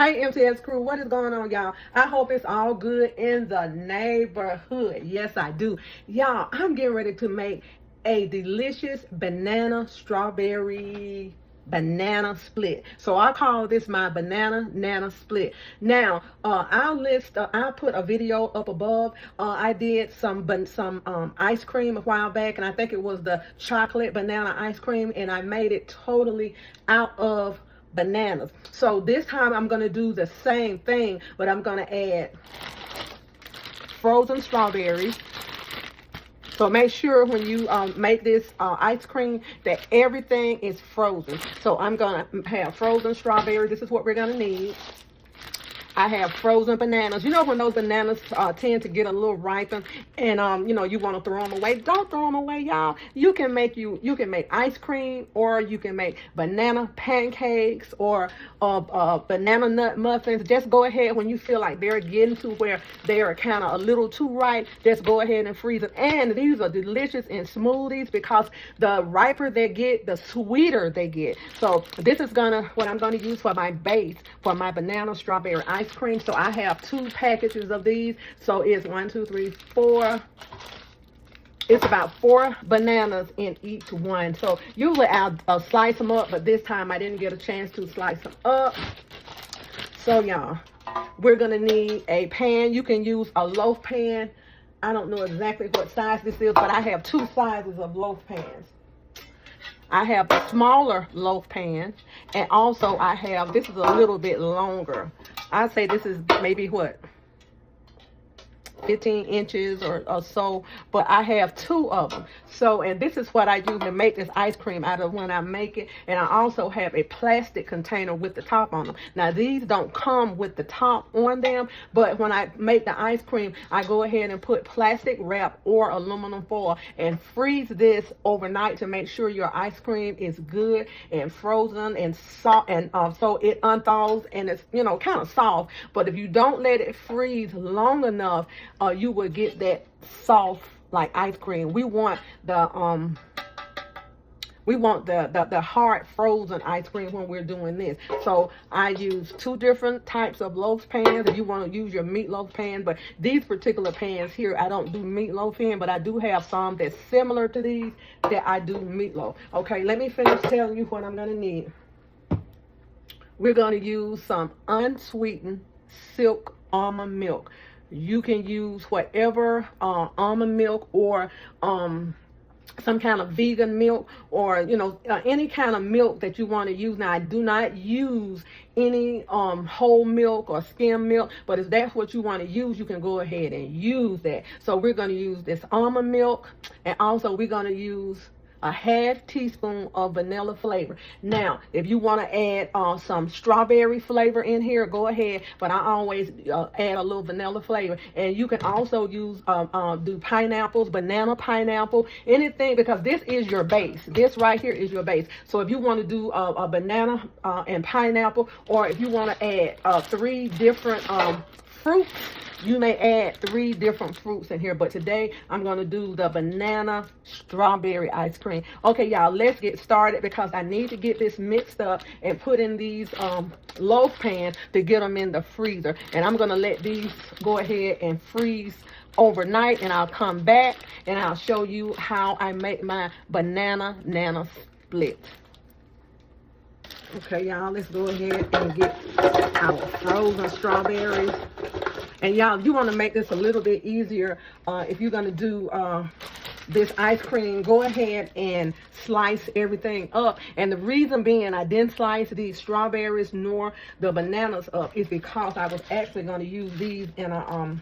Hey, MTS crew, what is going on, y'all? I hope it's all good in the neighborhood. Yes, I do. Y'all, I'm getting ready to make a delicious banana strawberry banana split. So I call this my banana split. Now, I'll put a video up above. I did some ice cream a while back, and I think it was the chocolate banana ice cream, and I made it totally out of bananas. So this time I'm going to do the same thing, but I'm going to add frozen strawberries. So make sure when you make this ice cream that everything is frozen. So I'm going to have frozen strawberries. This is what we're going to need. I have frozen bananas. You know when those bananas tend to get a little ripened, and you know you want to throw them away. Don't throw them away, y'all. You can make ice cream, or you can make banana pancakes, or banana nut muffins. Just go ahead when you feel like they're getting to where they are kind of a little too ripe. Just go ahead and freeze them. And these are delicious in smoothies because the riper they get, the sweeter they get. So this is what I'm gonna use for my base for my banana strawberry ice cream. So I have 2 packages of these. So it's 1, 2, 3, 4. It's about 4 bananas in each one. So usually I'll slice them up, but this time I didn't get a chance to slice them up. So y'all, we're gonna need a pan. You can use a loaf pan. I don't know exactly what size this is, but I have 2 sizes of loaf pans. I have a smaller loaf pan, and also I have, this is a little bit longer. I'd say this is maybe what, 15 inches or so, but I have 2 of them. So, and this is what I use to make this ice cream out of when I make it. And I also have a plastic container with the top on them. Now these don't come with the top on them, but when I make the ice cream, I go ahead and put plastic wrap or aluminum foil and freeze this overnight to make sure your ice cream is good and frozen and soft, and so it unthaws and it's, you know, kind of soft. But if you don't let it freeze long enough, you will get that soft like ice cream. We want the hard frozen ice cream when we're doing this. So I use 2 different types of loaf pans. If you want to use your meatloaf pan, but these particular pans here, I don't do meatloaf in, but I do have some that's similar to these that I do meatloaf. Okay, let me finish telling you what I'm going to need. We're going to use some unsweetened silk almond milk. You can use whatever almond milk or some kind of vegan milk, or you know, any kind of milk that you want to use. Now I do not use any whole milk or skim milk, but if that's what you want to use, you can go ahead and use that. So we're going to use this almond milk, and also we're going to use a half teaspoon of vanilla flavor. Now, if you want to add some strawberry flavor in here, go ahead. But I always add a little vanilla flavor. And you can also use do pineapples, banana pineapple, anything, because this is your base. This right here is your base. So if you want to do a banana and pineapple, or if you want to add 3 different fruits, you may add 3 different fruits in here, but today I'm going to do the banana strawberry ice cream. Okay, y'all, let's get started because I need to get this mixed up and put in these loaf pans to get them in the freezer. And I'm going to let these go ahead and freeze overnight, and I'll come back and I'll show you how I make my banana split. Okay, y'all, let's go ahead and get our frozen strawberries. And y'all, you want to make this a little bit easier. If you're going to do this ice cream, go ahead and slice everything up. And the reason being I didn't slice these strawberries nor the bananas up is because I was actually going to use these in a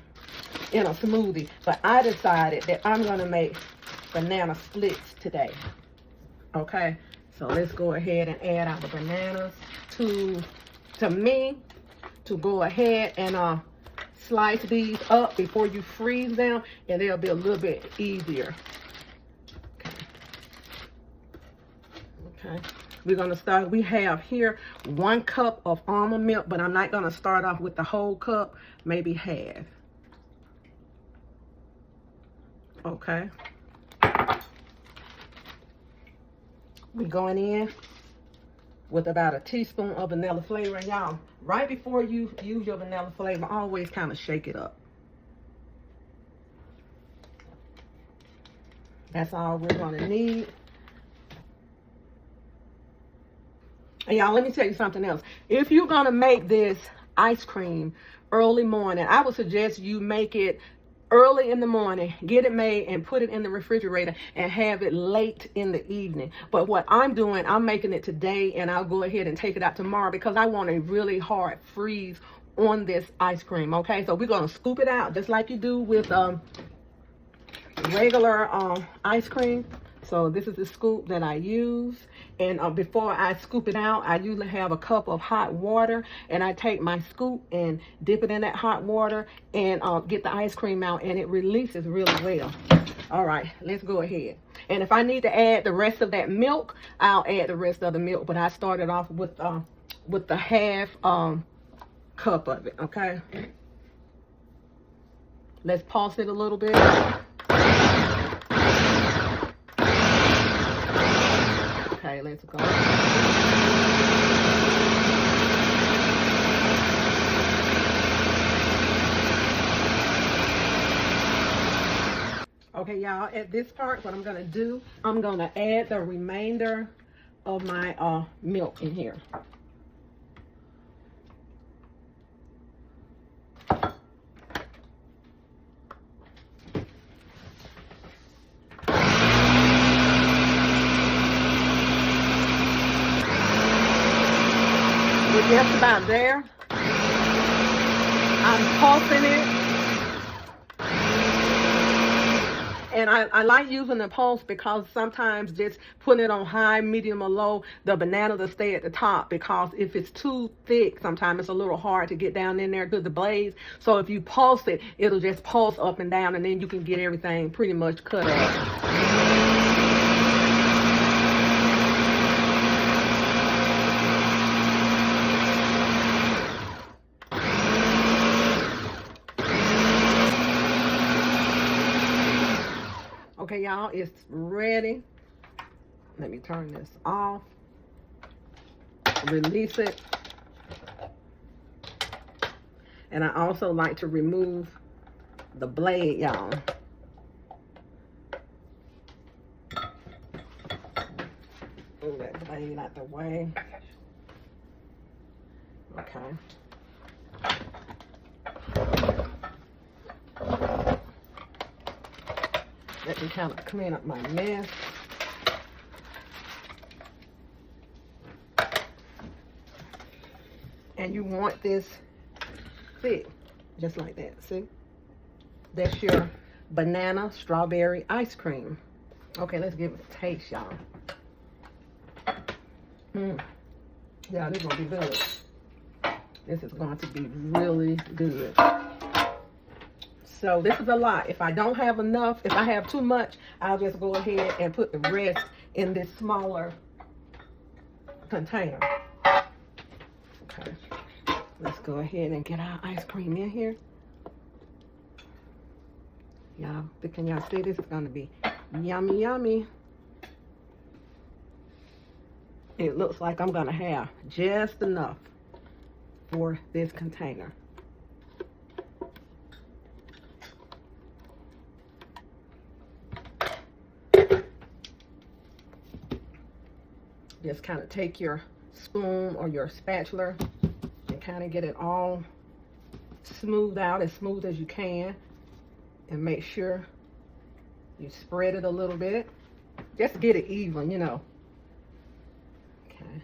smoothie. But I decided that I'm going to make banana splits today. Okay, so let's go ahead and add our bananas to go ahead and slice these up before you freeze them, and they'll be a little bit easier. Okay. We're going to start. We have here 1 cup of almond milk, but I'm not going to start off with the whole cup, maybe half. Okay. We're going in with about a teaspoon of vanilla flavor. And y'all, right before you use your vanilla flavor, always kind of shake it up. That's all we're gonna need. And y'all, let me tell you something else. If you're gonna make this ice cream early morning, I would suggest you make it early in the morning, get it made and put it in the refrigerator and have it late in the evening. But what I'm doing, I'm making it today and I'll go ahead and take it out tomorrow because I want a really hard freeze on this ice cream. Okay, so we're gonna scoop it out just like you do with regular ice cream. So this is the scoop that I use, and before I scoop it out, I usually have a cup of hot water, and I take my scoop and dip it in that hot water and get the ice cream out, and it releases really well. All right, let's go ahead. And if I need to add the rest of that milk, I'll add the rest of the milk, but I started off with the half cup of it. Okay, let's pulse it a little bit. Okay, let's go. Okay, y'all, at this part, what I'm gonna do, I'm gonna add the remainder of my milk in here. We're just about there. I'm pulsing it. And I like using the pulse because sometimes just putting it on high, medium, or low, the banana will stay at the top, because if it's too thick, sometimes it's a little hard to get down in there to the blaze. So if you pulse it, it'll just pulse up and down, and then you can get everything pretty much cut up. Okay, y'all, it's ready. Let me turn this off. Release it. And I also like to remove the blade, y'all. Move that blade out the way. Okay. Let me kind of clean up my mess. And you want this thick, just like that, see? That's your banana strawberry ice cream. Okay, let's give it a taste, y'all. Yeah, this is gonna be good. This is going to be really good. So this is a lot. If I don't have enough, if I have too much, I'll just go ahead and put the rest in this smaller container. Okay, let's go ahead and get our ice cream in here. Y'all, can y'all see this? It's gonna be yummy, yummy. It looks like I'm gonna have just enough for this container. Just kind of take your spoon or your spatula and kind of get it all smoothed out, as smooth as you can, and make sure you spread it a little bit. Just get it even, you know. Okay.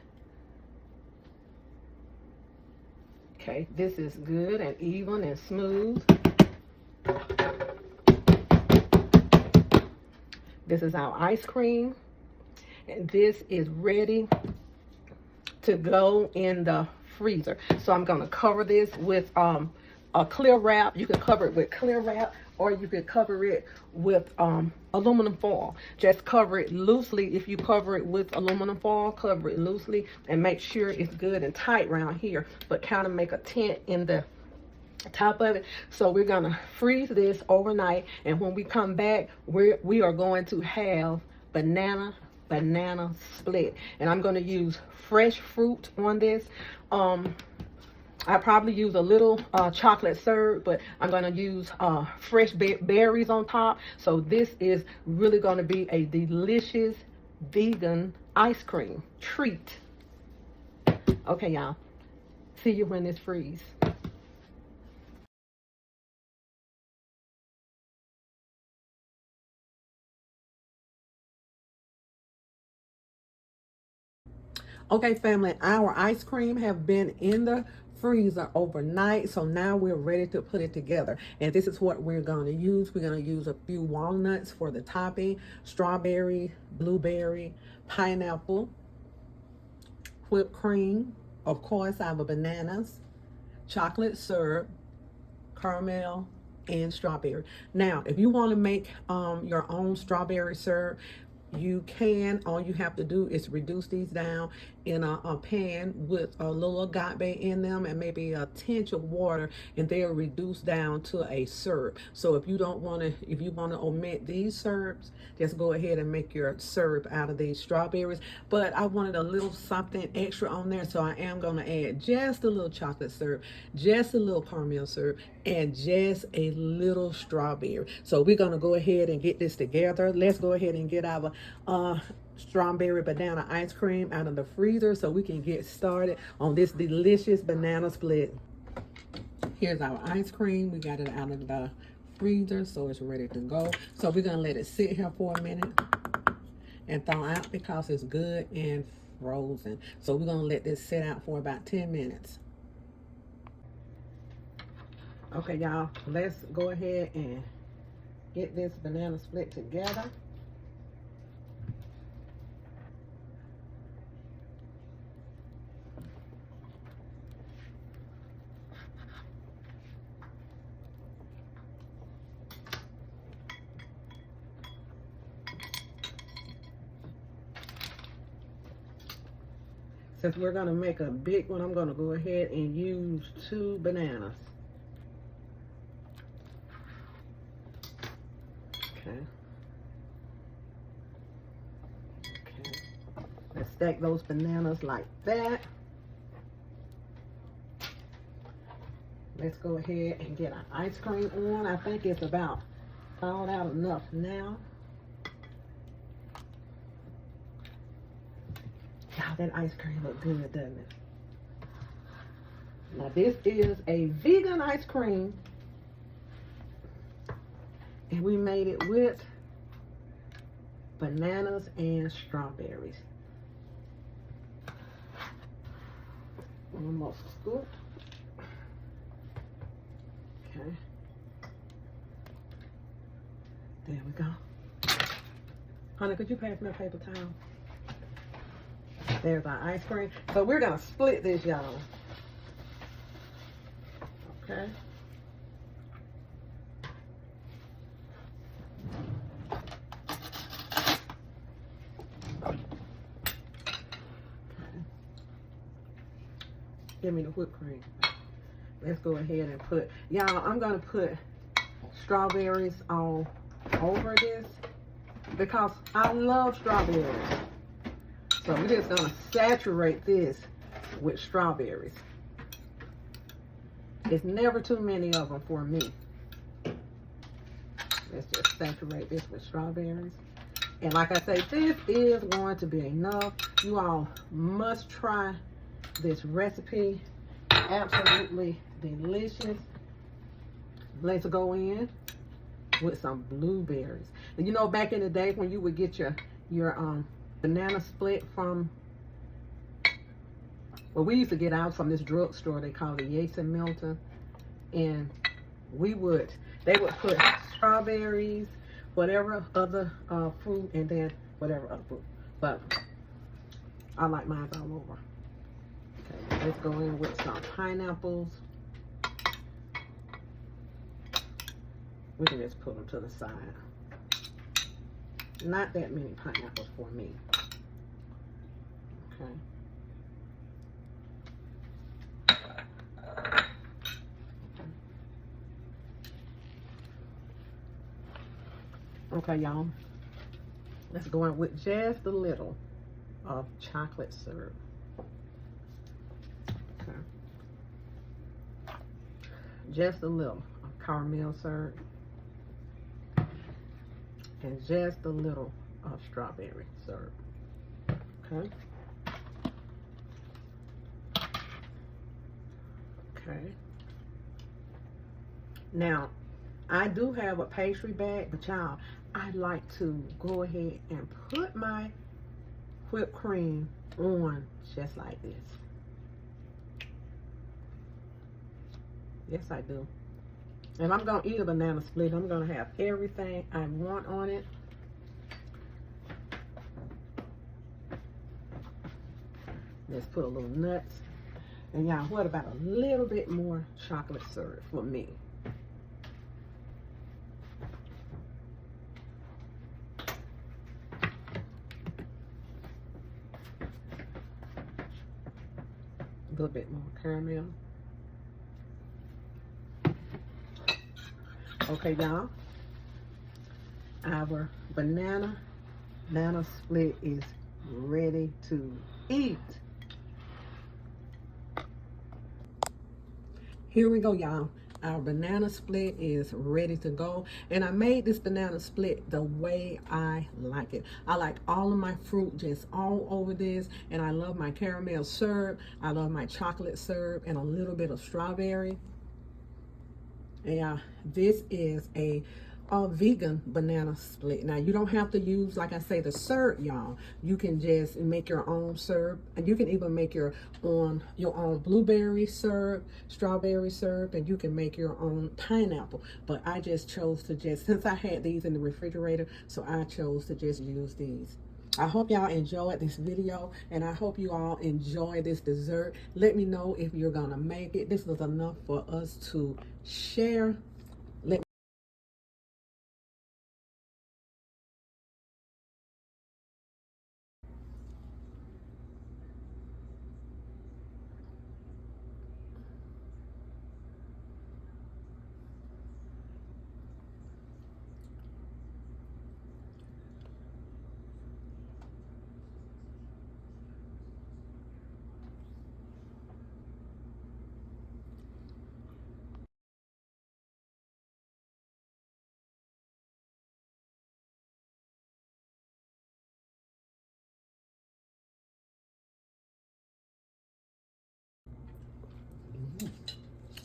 Okay, this is good and even and smooth. This is our ice cream. And this is ready to go in the freezer. So I'm going to cover this with a clear wrap. You can cover it with clear wrap, or you can cover it with aluminum foil. Just cover it loosely. If you cover it with aluminum foil, cover it loosely and make sure it's good and tight around here, but kind of make a tent in the top of it. So we're going to freeze this overnight, and when we come back, we are going to have banana banana split. And I'm going to use fresh fruit on this. I probably use a little chocolate syrup, but I'm going to use fresh berries on top. So this is really going to be a delicious vegan ice cream treat. Okay, y'all. See you when this freezes. Okay, family, our ice cream have been in the freezer overnight, so now we're ready to put it together. And this is what we're going to use. We're going to use a few walnuts for the topping, strawberry, blueberry, pineapple, whipped cream, of course, our bananas, chocolate syrup, caramel, and strawberry. Now, if you want to make your own strawberry syrup, you can. All you have to do is reduce these down in a pan with a little agave in them and maybe a tinge of water, and they'll reduce down to a syrup. So if you don't want to, if you want to omit these syrups, just go ahead and make your syrup out of these strawberries. But I wanted a little something extra on there, so I am going to add just a little chocolate syrup, just a little caramel syrup, and just a little strawberry. So we're going to go ahead and get this together. Let's go ahead and get our strawberry banana ice cream out of the freezer so we can get started on this delicious banana split. Here's our ice cream. We got it out of the freezer, so it's ready to go. So we're going to let it sit here for a minute and thaw out because it's good and frozen. So we're going to let this sit out for about 10 minutes. Okay, y'all, let's go ahead and get this banana split together. Since we're going to make a big one, I'm going to go ahead and use 2 bananas. Okay. Let's stack those bananas like that. Let's go ahead and get our ice cream on. I think it's about thawed out enough now. Wow, that ice cream looks good, doesn't it? Now this is a vegan ice cream, and we made it with bananas and strawberries. One more scoop. Okay. There we go. Honey, could you pass me a paper towel? There's our ice cream. So we're gonna split this, y'all. Okay. Give me the whipped cream. Let's go ahead and put, y'all, I'm gonna put strawberries all over this because I love strawberries. So we're just gonna saturate this with strawberries. It's never too many of them for me. Let's just saturate this with strawberries. And like I say, this is going to be enough. You all must try this recipe. Absolutely delicious. Let's go in with some blueberries. And you know, back in the day when you would get your banana split from, well, we used to get out from this drugstore they call it Yates and Milton, and they would put strawberries, whatever other fruit, and then whatever other fruit, but I like mine all over. Okay, let's go in with some pineapples. We can just put them to the side. Not that many pineapples for me. Okay. Okay, y'all. Let's go in with just a little of chocolate syrup. Okay. Just a little of caramel syrup. And just a little of strawberry syrup. Okay. Okay. Now, I do have a pastry bag, but y'all, I like to go ahead and put my whipped cream on just like this. Yes, I do. If I'm going to eat a banana split, I'm going to have everything I want on it. Let's put a little nuts. And y'all, what about a little bit more chocolate syrup for me? A little bit more caramel. Okay, y'all. Our banana split is ready to eat. Here we go, y'all. Our banana split is ready to go. And I made this banana split the way I like it. I like all of my fruit just all over this. And I love my caramel syrup. I love my chocolate syrup and a little bit of strawberry. Yeah, this is a vegan banana split. Now, you don't have to use, like I say, the syrup, y'all. You can just make your own syrup, and you can even make your own blueberry syrup, strawberry syrup, and you can make your own pineapple. But I just chose to since I had these in the refrigerator, so I chose to just use these. I hope y'all enjoyed this video, and I hope you all enjoy this dessert. Let me know if you're gonna make it. This was enough for us to share.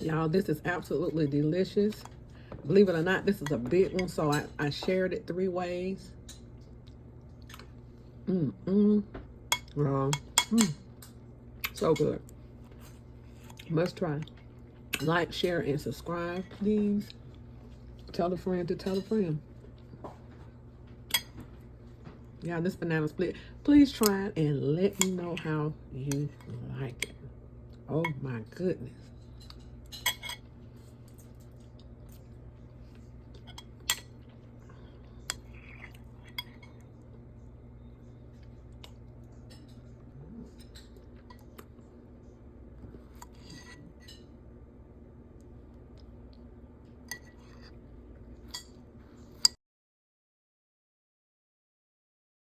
Y'all, this is absolutely delicious. Believe it or not, this is a big one, so I shared it 3 ways. So good. Must try. Like, share, and subscribe, please. Tell a friend to tell a friend. Yeah, this banana split. Please try it and let me know how you like it. Oh my goodness.